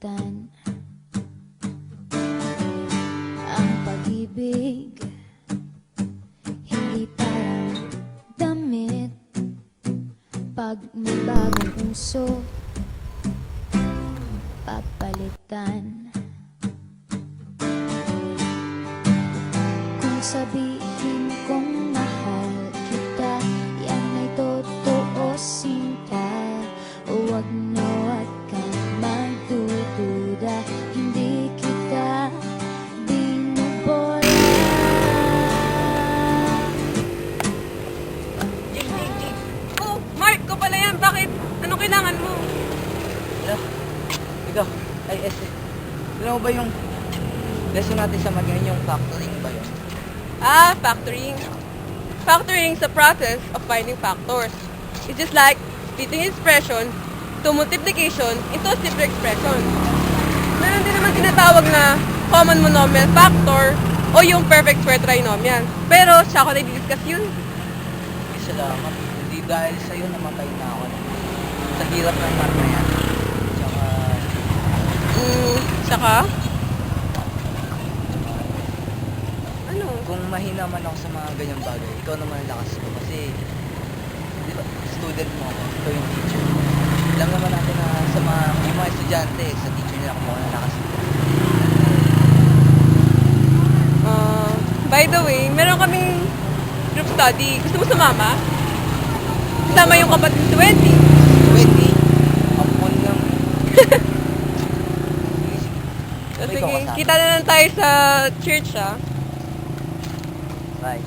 papalitan ang pag-ibig, hindi parang damit. Pag may bagong uso, papalitan. Kung sabihin kong mahal kita, yan ay totoo sinta. Huwag na huwag kang magdududa, hindi kita binubola. Oh, Mark, ko pala yan. Bakit? Anong kailangan mo? Hello? Ikaw, ay, alam mo ba yung lesson natin sa magayon yung factoring ba yun? Factoring. Factoring is the process of finding factors. It's just like splitting expression to multiplication into a simple expression. Meron din naman tinatawag na common monomial factor o yung perfect square trinomial. Pero siya ko na i-discuss yun. Ay, salamat. Hindi dahil sa'yo namatay na ako. Sa hirap ng math na yan. Tsaka, Saka? Ano? kung mahina man ako sa mga ganyang bagay, ikaw naman ang lakas ko. Kasi, di ba, student mo ako, ikaw yung teacher mo. Alam naman natin na sa yung mga estudyante, sa teacher nila kung ang lakas ko. By the way, meron kaming group study. Gusto mo sumama? Kasama yung kapatid 20. 20? Ampun lang. So, sige, kita na lang tayo sa church, ah. Bye.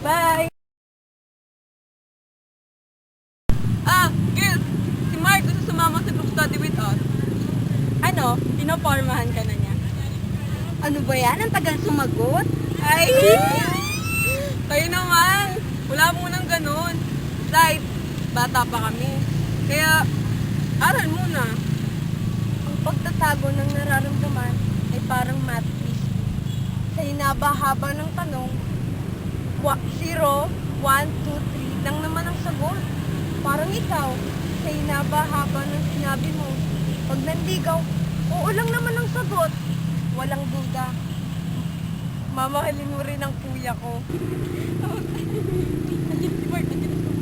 Bye! Girls! Si Mark gusto sumama sa group study with us. Ano? Pinopormahan ka na niya? Ano ba yan? Ang tagal sumagot? Ay! Kayo naman! Wala mo nang ganun. Besides, bata pa kami. Kaya, aral muna. Ang pagtatago ng nararamdaman ay parang math quiz. Sa hinaba-haba ng tanong, 0, 1, 2, 3 lang naman ang sagot. Parang ikaw, sa hinaba-haba ng sinabi mo, pag nanligaw, oo lang naman ang sagot. Walang duda. Mamahalin mo rin ang kuya ko. Nandiyan si Mark, nandiyan si Mark.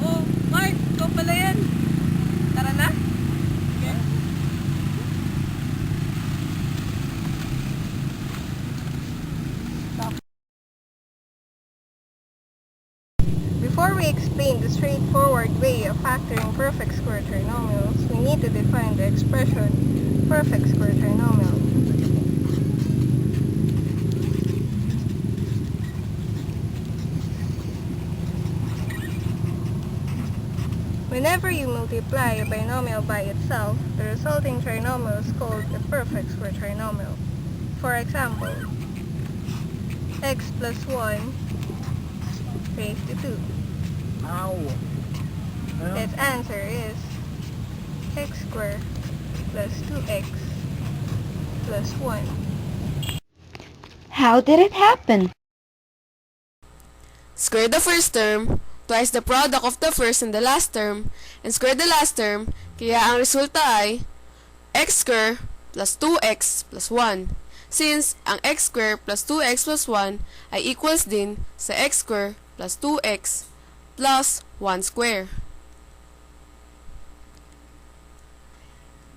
Oh, Mark, ikaw pala yan. Tara na. Okay. Before we explain the straightforward way of factoring perfect square trinomials, we need to define the expression perfect square trinomial. Whenever you multiply a binomial by itself, the resulting trinomial is called a perfect square trinomial. For example, x plus 1 raised to 2. Ow! Ano? Its answer is x squared plus 2x plus 1. How did it happen? Square the first term, twice the product of the first and the last term, and square the last term, kaya ang resulta ay x squared plus 2x plus 1. Since ang x squared plus 2x plus 1 ay equals din sa x squared plus 2x plus 1 square.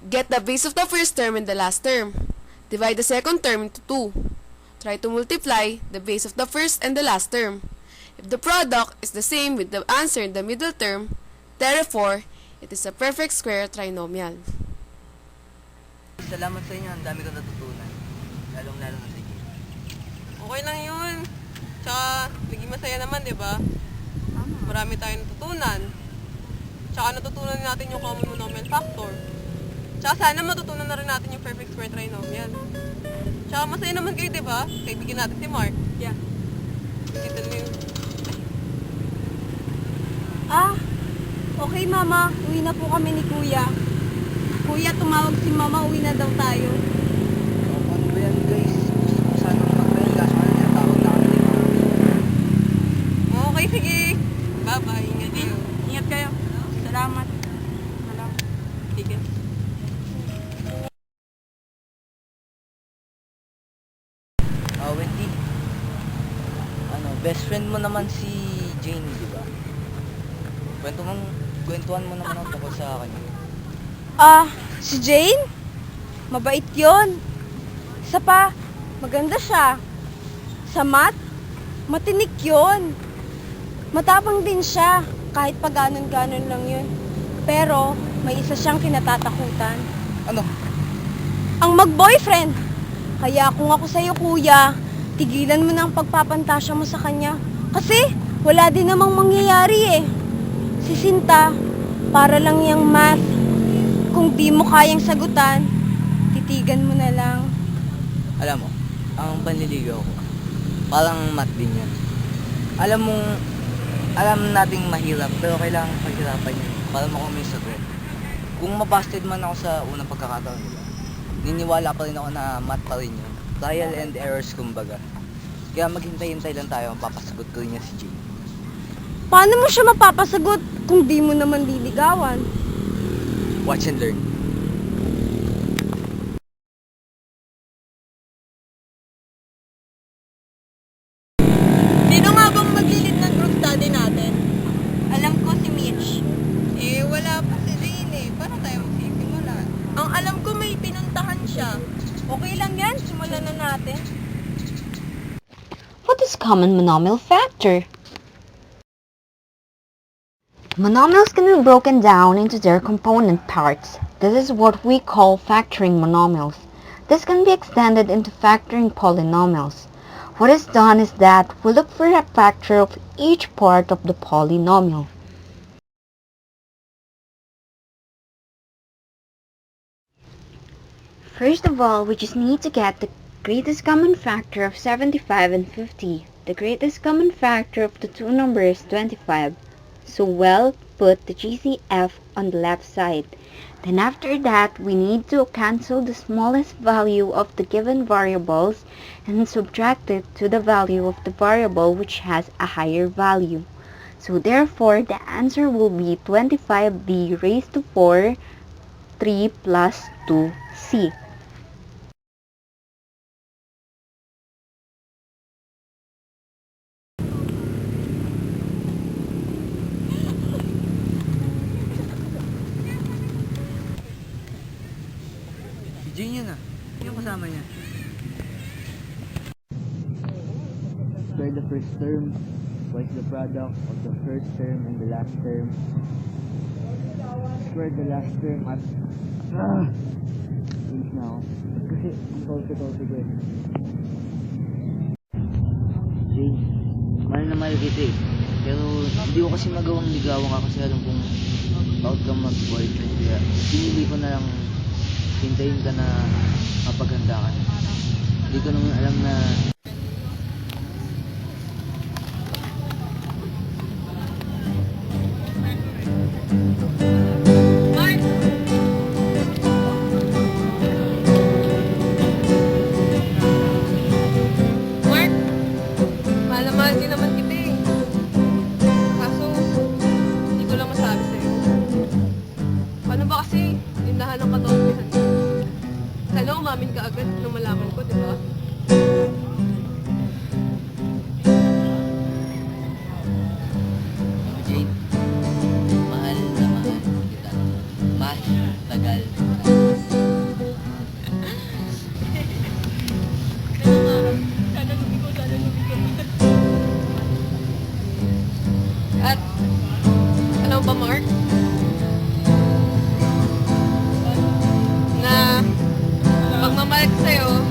Get the base of the first term and the last term. Divide the second term into 2. Try to multiply the base of the first and the last term. If the product is the same with the answer in the middle term, therefore, it is a perfect square trinomial. Salamat sa inyo, ang dami kong natutunan. Lalong-lalo na sige. Okay lang yun. Tsaka, naging masaya naman, di ba? Marami tayong natutunan. Tsaka natutunan natin yung common monomial factor. Tsaka sana matutunan na rin natin yung perfect square trinomial. Tsaka masaya naman kayo, di ba? Kaibigan natin si Mark. Yeah. Dito na yun. Okay mama, uwi na po kami ni kuya. Kuya, tumawag si mama, uwi na daw tayo. Ano ba yan guys? Gusto ko sanang mag-mail kaso ano niya, tawag na kami ni Mama. Okay, sige. Bye-bye. Ingat kayo. Ingat kayo. Salamat. Sige. best friend mo naman si Jane, di ba? Kwentuhan mo naman ang tungkol sa akin. Si Jane? Mabait yon. Isa pa, maganda siya. Sa math, matinik yon. Matapang din siya, kahit pa ganon-ganon lang yun. Pero, may isa siyang kinatatakutan. Ano? Ang mag-boyfriend. Kaya kung ako sa'yo, kuya, tigilan mo na ang pagpapantasya mo sa kanya. Kasi, wala din namang mangyayari eh. Si Sinta, para lang yung math. Kung di mo kayang sagutan, titigan mo na lang. Alam mo, ang panliligaw ko, parang math din yan. Alam nating mahirap, pero kailangan paghirapan yun para makuha yung sagot. Kung mabasted man ako sa unang pagkakataon, diba? Niniwala pa rin ako na math pa rin yun. Trial and errors, kumbaga. Kaya maghintay-hintay lang tayo, mapapasagot ko rin niya si Jane. Paano mo siya mapapasagot kung di mo naman liligawan? Watch and learn. Sino nga bang maglilid ng group study natin? Alam ko si Mitch. Wala pa si Jane eh. Paano tayo magsisimula? Ang alam ko may pinuntahan siya. Okay lang yan, simulan na natin. What is common monomial factor? Monomials can be broken down into their component parts. This is what we call factoring monomials. This can be extended into factoring polynomials. What is done is that we look for a factor of each part of the polynomial. First of all, we just need to get the greatest common factor of 75 and 50. The greatest common factor of the two numbers is 25. So we'll put the GCF on the left side. Then after that, we need to cancel the smallest value of the given variables and subtract it to the value of the variable which has a higher value. So therefore, the answer will be 25b raised to 4, 3 plus 2c. Jane yun ah. Yung kasama niya. Square the first term. What is the product of the first term and the last term? Square the last term at... Please na ako. Kasi ang tolse-tolse ko eh. Jane, mahal na mahal kita eh. Pero hindi ko kasi magawang ligawan ka kasi alam kong about kang mag-boyfriend. Kaya pinili ko na lang hintayin ka na mapaghanda ka. Hindi ko naman alam na Mark, mahal na mahal din naman kita eh. Kaso, hindi ko lang masabi sa'yo. Paano ba kasi yung lahat ng katolpihan? Sana umamin ka agad nung malaman ko, di ba? Jane, mahal na mahal kita. Mas tagal. Sana lumigo. At, alam mo ba, Mark? Na, pagmamahal ko sa'yo,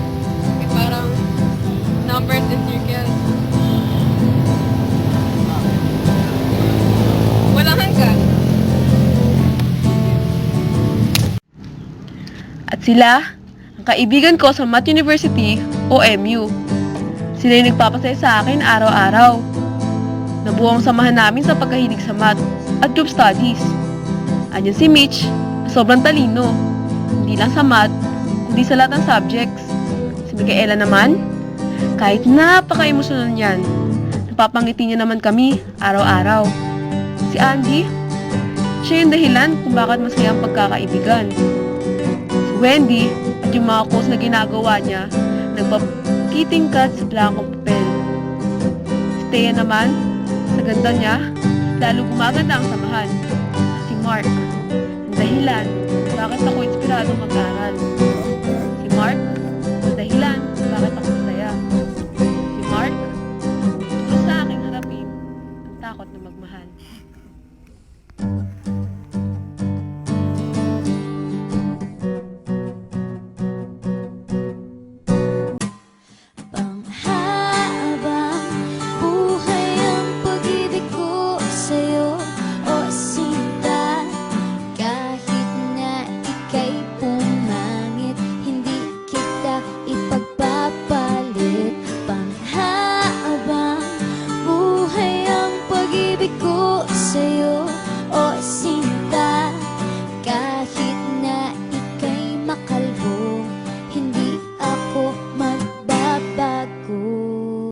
eh parang numbers and circles. Walang hanggan. At sila, ang kaibigan ko sa Math University o MU. Sila yung nagpapasaya sa akin araw-araw. Nabuo ang samahan namin sa pagkahilig sa math at group studies. Anyan si Mitch, na sobrang talino. Hindi lang sa math, kundi sa lahat ng subjects. Si Micaela naman, kahit napaka-emosyonal niyan, napapangiti niya naman kami araw-araw. Si Andy, siya yung dahilan kung bakit masaya ang pagkakaibigan. Si Wendy at yung mga course na ginagawa niya, nagpakitingkat sa blankong papel. Si Thea naman, sa ganda niya, lalo gumaganda ang samahan. Si Mark, ang dahilan bakit ako inspirado mag-aral.